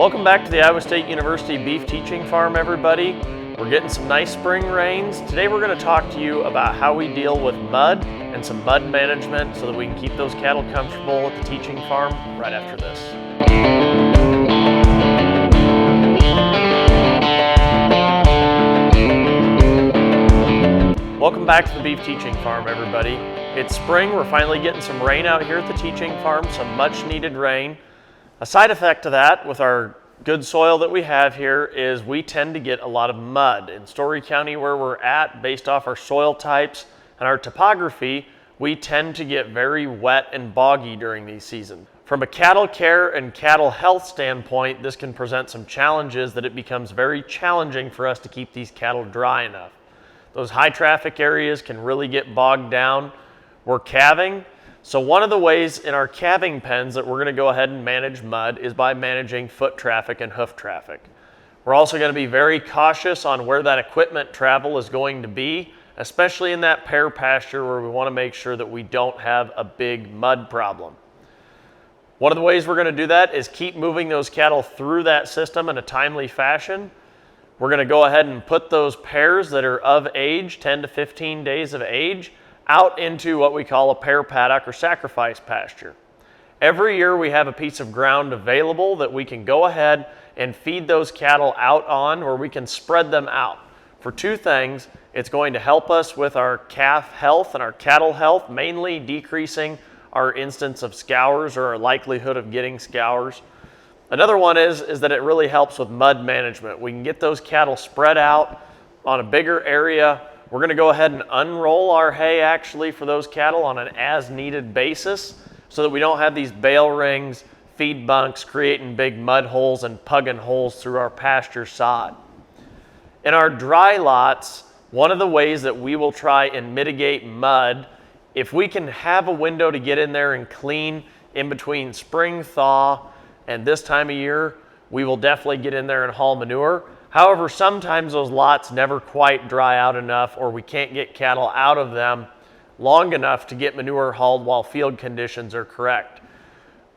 Welcome back to the Iowa State University Beef Teaching Farm, everybody. We're getting some nice spring rains. Today we're going to talk to you about how we deal with mud and some mud management so that we can keep those cattle comfortable at the teaching farm right after this. Welcome back to the Beef Teaching Farm, everybody. It's spring. We're finally getting some rain out here at the teaching farm, some much needed rain. A side effect of that with our good soil that we have here is we tend to get a lot of mud. In Story County, where we're at, based off our soil types and our topography, we tend to get very wet and boggy during these seasons. From a cattle care and cattle health standpoint, this can present some challenges that it becomes very challenging for us to keep these cattle dry enough. Those high traffic areas can really get bogged down. We're calving. So one of the ways in our calving pens that we're going to go ahead and manage mud is by managing foot traffic and hoof traffic. We're also going to be very cautious on where that equipment travel is going to be, especially in that pair pasture where we want to make sure that we don't have a big mud problem. One of the ways we're going to do that is keep moving those cattle through that system in a timely fashion. We're going to go ahead and put those pairs that are of age, 10 to 15 days of age, out into what we call a pair paddock or sacrifice pasture. Every year we have a piece of ground available that we can go ahead and feed those cattle out on, where we can spread them out. For two things, it's going to help us with our calf health and our cattle health, mainly decreasing our instance of scours or our likelihood of getting scours. Another one is that it really helps with mud management. We can get those cattle spread out on a bigger area. We're going to go ahead and unroll our hay actually for those cattle on an as-needed basis so that we don't have these bale rings, feed bunks creating big mud holes and pugging holes through our pasture sod. In our dry lots, one of the ways that we will try and mitigate mud, if we can have a window to get in there and clean in between spring thaw and this time of year, we will definitely get in there and haul manure. However, sometimes those lots never quite dry out enough, or we can't get cattle out of them long enough to get manure hauled while field conditions are correct.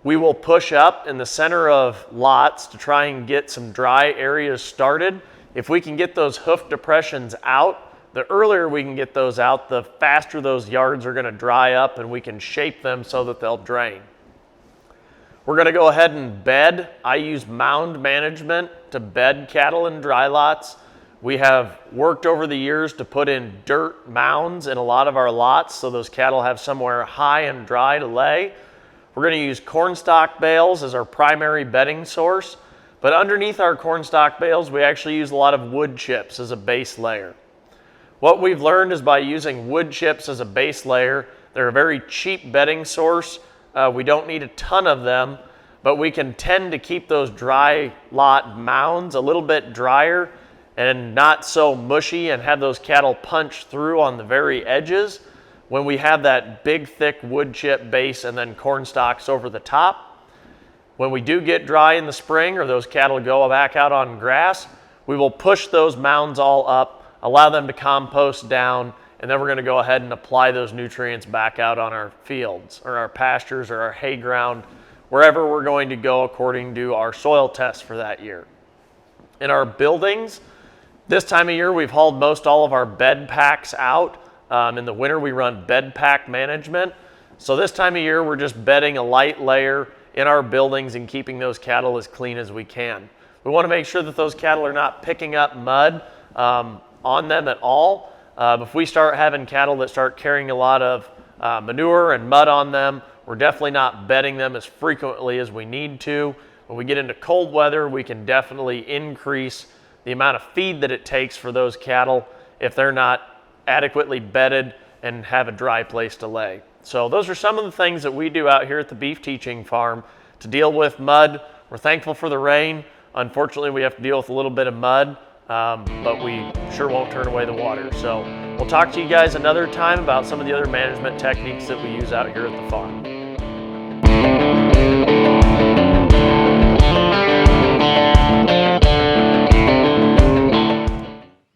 We will push up in the center of lots to try and get some dry areas started. If we can get those hoof depressions out, the earlier we can get those out, the faster those yards are going to dry up and we can shape them so that they'll drain. We're going to go ahead and bed. I use mound management to bed cattle in dry lots. We have worked over the years to put in dirt mounds in a lot of our lots so those cattle have somewhere high and dry to lay. We're going to use cornstalk bales as our primary bedding source, but underneath our cornstalk bales we actually use a lot of wood chips as a base layer. What we've learned is by using wood chips as a base layer, they're a very cheap bedding source. We don't need a ton of them, but we can tend to keep those dry lot mounds a little bit drier and not so mushy and have those cattle punch through on the very edges when we have that big thick wood chip base and then corn stalks over the top. When we do get dry in the spring or those cattle go back out on grass, we will push those mounds all up, allow them to compost down, and then we're going to go ahead and apply those nutrients back out on our fields or our pastures or our hay ground, wherever we're going to go according to our soil tests for that year. In our buildings, this time of year we've hauled most all of our bed packs out. In the winter we run bed pack management. So this time of year we're just bedding a light layer in our buildings and keeping those cattle as clean as we can. We want to make sure that those cattle are not picking up mud on them at all. If we start having cattle that start carrying a lot of manure and mud on them, we're definitely not bedding them as frequently as we need to. When we get into cold weather, we can definitely increase the amount of feed that it takes for those cattle if they're not adequately bedded and have a dry place to lay. So those are some of the things that we do out here at the Beef Teaching Farm to deal with mud. We're thankful for the rain. Unfortunately, we have to deal with a little bit of mud. But we sure won't turn away the water. So we'll talk to you guys another time about some of the other management techniques that we use out here at the farm.